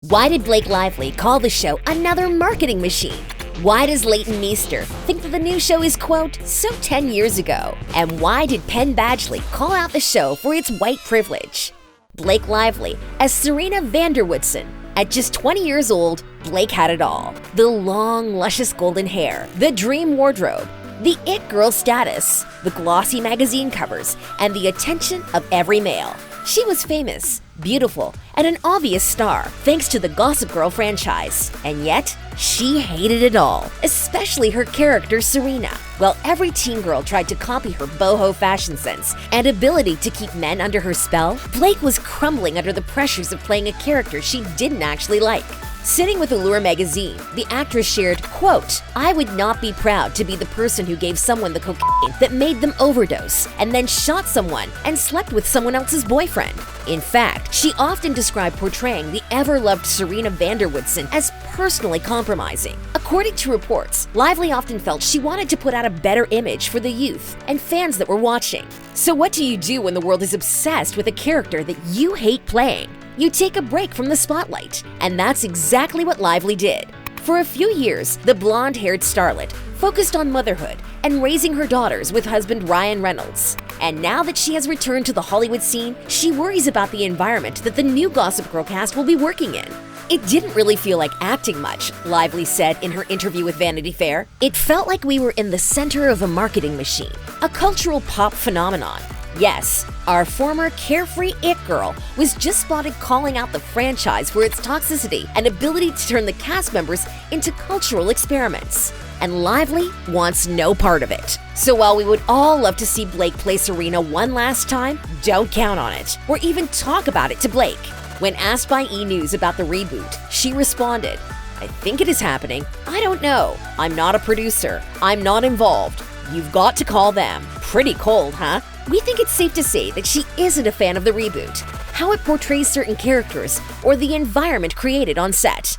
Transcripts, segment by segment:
Why did Blake Lively call the show another marketing machine? Why does Leighton Meester think that the new show is, quote, so 10 years ago? And why did Penn Badgley call out the show for its white privilege? Blake Lively as Serena Vanderwoodson. At just 20 years old, Blake had it all. The long, luscious golden hair, the dream wardrobe, the it girl status, the glossy magazine covers, and the attention of every male. She was famous, beautiful, and an obvious star thanks to the Gossip Girl franchise. And yet, she hated it all, especially her character Serena. While every teen girl tried to copy her boho fashion sense and ability to keep men under her spell, Blake was crumbling under the pressures of playing a character she didn't actually like. Sitting with Allure magazine, the actress shared, quote, "I would not be proud to be the person who gave someone the cocaine that made them overdose and then shot someone and slept with someone else's boyfriend." In fact, she often described portraying the ever-loved Serena Vanderwoodson as personally compromising. According to reports, Lively often felt she wanted to put out a better image for the youth and fans that were watching. So what do you do when the world is obsessed with a character that you hate playing? You take a break from the spotlight, and that's exactly what Lively did. For a few years, the blonde-haired starlet focused on motherhood and raising her daughters with husband Ryan Reynolds. And now that she has returned to the Hollywood scene, she worries about the environment that the new Gossip Girl cast will be working in. "It didn't really feel like acting much," Lively said in her interview with Vanity Fair. "It felt like we were in the center of a marketing machine, a cultural pop phenomenon. Yes, our former carefree it girl was just spotted calling out the franchise for its toxicity and ability to turn the cast members into cultural experiments. And Lively wants no part of it. So while we would all love to see Blake play Serena one last time, don't count on it, or even talk about it to Blake." When asked by E! News about the reboot, she responded, "I think it is happening. I don't know. I'm not a producer. I'm not involved. You've got to call them. Pretty cold, huh?" We think it's safe to say that she isn't a fan of the reboot, how it portrays certain characters, or the environment created on set.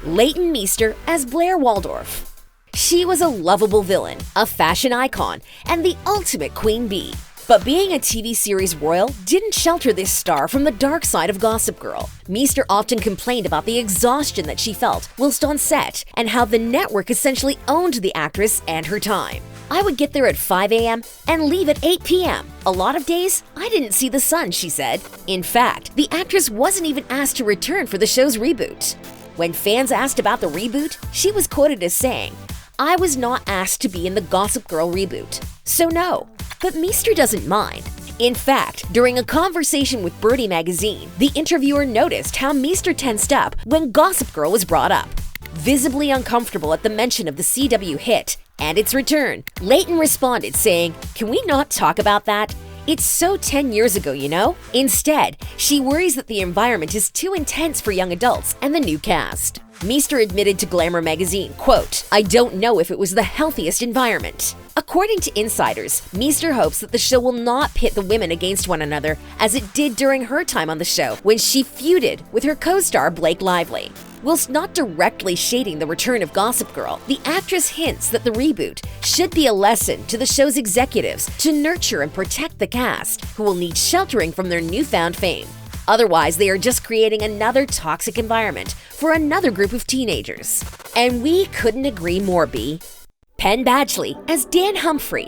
Leighton Meester as Blair Waldorf. She was a lovable villain, a fashion icon, and the ultimate queen bee. But being a TV series royal didn't shelter this star from the dark side of Gossip Girl. Meester often complained about the exhaustion that she felt whilst on set and how the network essentially owned the actress and her time. "I would get there at 5 a.m. and leave at 8 p.m. A lot of days, I didn't see the sun," she said. In fact, the actress wasn't even asked to return for the show's reboot. When fans asked about the reboot, she was quoted as saying, "I was not asked to be in the Gossip Girl reboot, so no." But Meester doesn't mind. In fact, during a conversation with Birdie magazine, the interviewer noticed how Meester tensed up when Gossip Girl was brought up. Visibly uncomfortable at the mention of the CW hit and its return, Leighton responded saying, "Can we not talk about that? It's so 10 years ago, you know?" Instead, she worries that the environment is too intense for young adults and the new cast. Meester admitted to Glamour magazine, quote, "I don't know if it was the healthiest environment." According to insiders, Meester hopes that the show will not pit the women against one another as it did during her time on the show when she feuded with her co-star Blake Lively. Whilst not directly shading the return of Gossip Girl, the actress hints that the reboot should be a lesson to the show's executives to nurture and protect the cast, who will need sheltering from their newfound fame. Otherwise, they are just creating another toxic environment for another group of teenagers. And we couldn't agree more, B. Penn Badgley as Dan Humphrey.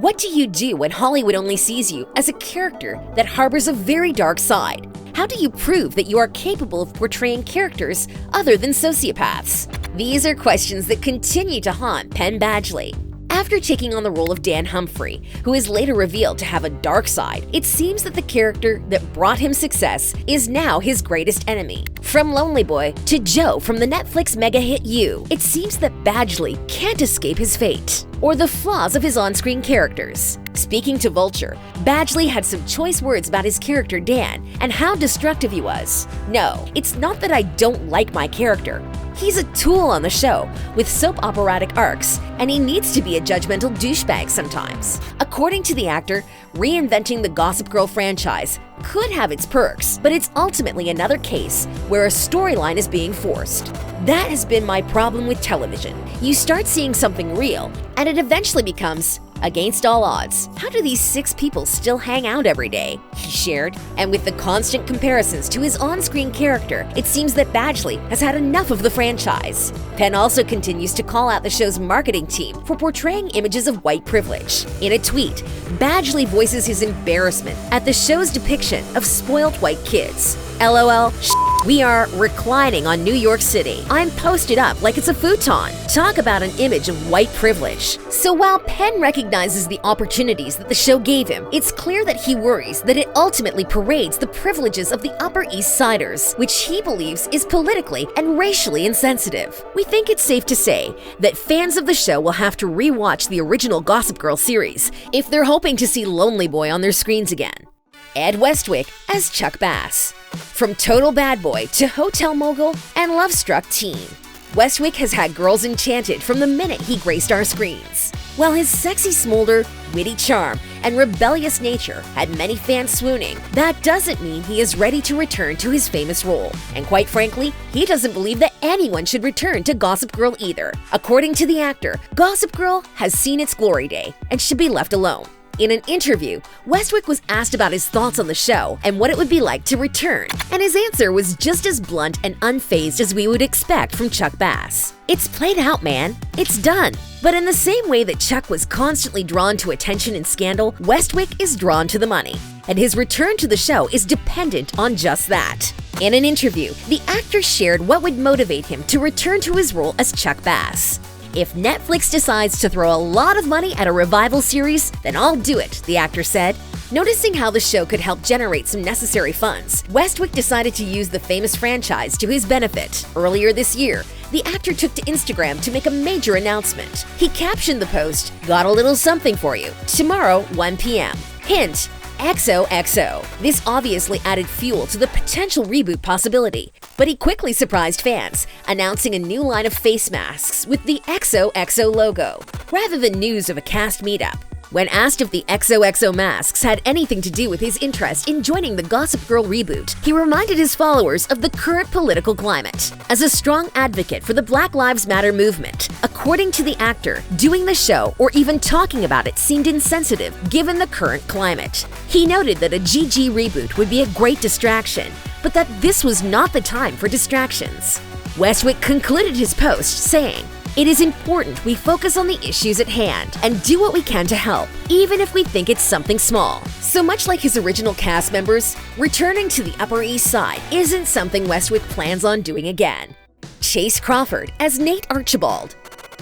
What do you do when Hollywood only sees you as a character that harbors a very dark side? How do you prove that you are capable of portraying characters other than sociopaths? These are questions that continue to haunt Penn Badgley. After taking on the role of Dan Humphrey, who is later revealed to have a dark side, it seems that the character that brought him success is now his greatest enemy. From Lonely Boy to Joe from the Netflix mega hit You, it seems that Badgley can't escape his fate, or the flaws of his on-screen characters. Speaking to Vulture, Badgley had some choice words about his character Dan and how destructive he was. "No, it's not that I don't like my character. He's a tool on the show with soap operatic arcs, and he needs to be a judgmental douchebag sometimes." According to the actor, reinventing the Gossip Girl franchise could have its perks, but it's ultimately another case where a storyline is being forced. That has been my problem with television. You start seeing something real, and it eventually becomes Against all odds, how do these 6 people still hang out every day? He shared. And with the constant comparisons to his on-screen character, it seems that Badgley has had enough of the franchise. Penn also continues to call out the show's marketing team for portraying images of white privilege. In a tweet, Badgley voices his embarrassment at the show's depiction of spoiled white kids. LOL, we are reclining on New York City. I'm posted up like it's a futon. Talk about an image of white privilege. So while Penn recognizes the opportunities that the show gave him, it's clear that he worries that it ultimately parades the privileges of the Upper East Siders, which he believes is politically and racially insensitive. We think it's safe to say that fans of the show will have to rewatch the original Gossip Girl series if they're hoping to see Lonely Boy on their screens again. Ed Westwick as Chuck Bass. From total bad boy to hotel mogul and love-struck teen, Westwick has had girls enchanted from the minute he graced our screens. While his sexy smolder, witty charm, and rebellious nature had many fans swooning, that doesn't mean he is ready to return to his famous role. And quite frankly, he doesn't believe that anyone should return to Gossip Girl either. According to the actor, Gossip Girl has seen its glory day and should be left alone. In an interview, Westwick was asked about his thoughts on the show and what it would be like to return, and his answer was just as blunt and unfazed as we would expect from Chuck Bass. It's played out, man. It's done. But in the same way that Chuck was constantly drawn to attention and scandal, Westwick is drawn to the money. And his return to the show is dependent on just that. In an interview, the actor shared what would motivate him to return to his role as Chuck Bass. If Netflix decides to throw a lot of money at a revival series, then I'll do it, the actor said. Noticing how the show could help generate some necessary funds, Westwick decided to use the famous franchise to his benefit. Earlier this year, the actor took to Instagram to make a major announcement. He captioned the post, "Got a little something for you. Tomorrow, 1 p.m. Hint, XOXO. This obviously added fuel to the potential reboot possibility, but he quickly surprised fans, announcing a new line of face masks with the XOXO logo, rather than news of a cast meetup. When asked if the XOXO masks had anything to do with his interest in joining the Gossip Girl reboot, he reminded his followers of the current political climate. As a strong advocate for the Black Lives Matter movement, according to the actor, doing the show or even talking about it seemed insensitive given the current climate. He noted that a GG reboot would be a great distraction, but that this was not the time for distractions. Westwick concluded his post saying, "It is important we focus on the issues at hand and do what we can to help, even if we think it's something small." So much like his original cast members, returning to the Upper East Side isn't something Westwick plans on doing again. Chase Crawford as Nate Archibald.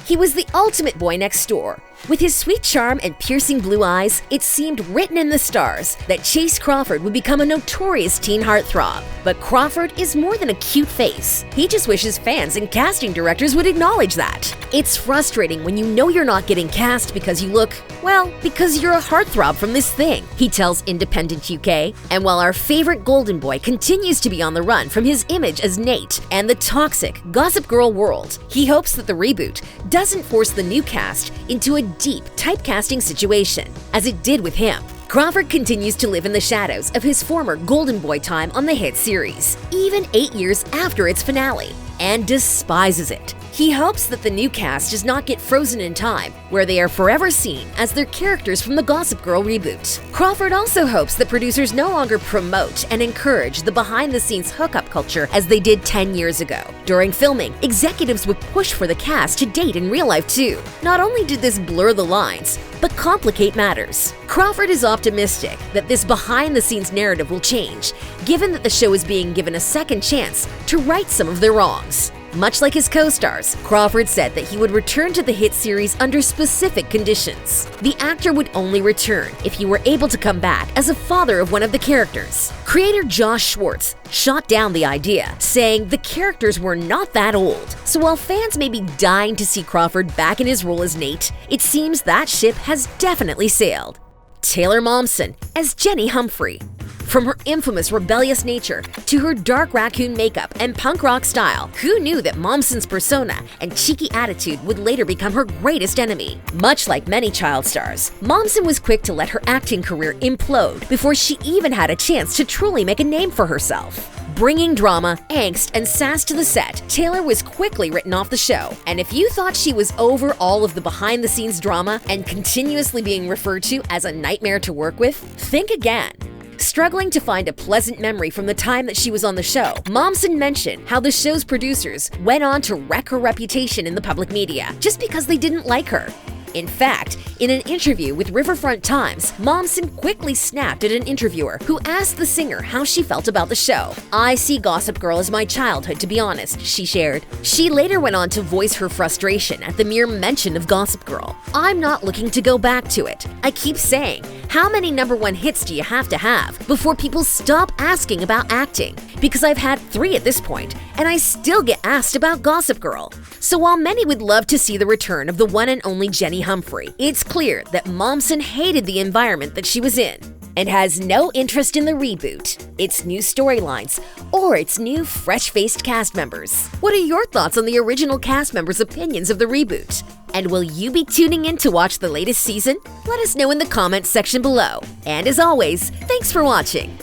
He was the ultimate boy next door. With his sweet charm and piercing blue eyes, it seemed written in the stars that Chase Crawford would become a notorious teen heartthrob. But Crawford is more than a cute face. He just wishes fans and casting directors would acknowledge that. It's frustrating when you know you're not getting cast because you look, well, because you're a heartthrob from this thing, he tells Independent UK. And while our favorite golden boy continues to be on the run from his image as Nate and the toxic Gossip Girl world, he hopes that the reboot doesn't force the new cast into a deep typecasting situation, as it did with him. Crawford continues to live in the shadows of his former golden boy time on the hit series, even 8 years after its finale, and despises it. He hopes that the new cast does not get frozen in time, where they are forever seen as their characters from the Gossip Girl reboot. Crawford also hopes that producers no longer promote and encourage the behind-the-scenes hookup culture as they did 10 years ago. During filming, executives would push for the cast to date in real life too. Not only did this blur the lines, but complicate matters. Crawford is optimistic that this behind-the-scenes narrative will change, given that the show is being given a second chance to right some of their wrongs. Much like his co-stars, Crawford said that he would return to the hit series under specific conditions. The actor would only return if he were able to come back as a father of one of the characters. Creator Josh Schwartz shot down the idea, saying the characters were not that old. So while fans may be dying to see Crawford back in his role as Nate, it seems that ship has definitely sailed. Taylor Momsen as Jenny Humphrey. From her infamous rebellious nature to her dark raccoon makeup and punk rock style, who knew that Momsen's persona and cheeky attitude would later become her greatest enemy? Much like many child stars, Momsen was quick to let her acting career implode before she even had a chance to truly make a name for herself. Bringing drama, angst, and sass to the set, Taylor was quickly written off the show. And if you thought she was over all of the behind-the-scenes drama and continuously being referred to as a nightmare to work with, think again. Struggling to find a pleasant memory from the time that she was on the show, Momsen mentioned how the show's producers went on to wreck her reputation in the public media just because they didn't like her. In fact, in an interview with Riverfront Times, Momsen quickly snapped at an interviewer who asked the singer how she felt about the show. "I see Gossip Girl as my childhood, to be honest," she shared. She later went on to voice her frustration at the mere mention of Gossip Girl. "I'm not looking to go back to it. I keep saying, how many #1 hits do you have to have before people stop asking about acting? Because I've had 3 at this point, and I still get asked about Gossip Girl." So while many would love to see the return of the one and only Jenny Humphrey, it's clear that Momsen hated the environment that she was in and has no interest in the reboot, its new storylines, or its new fresh-faced cast members. What are your thoughts on the original cast members' opinions of the reboot? And will you be tuning in to watch the latest season? Let us know in the comments section below. And as always, thanks for watching.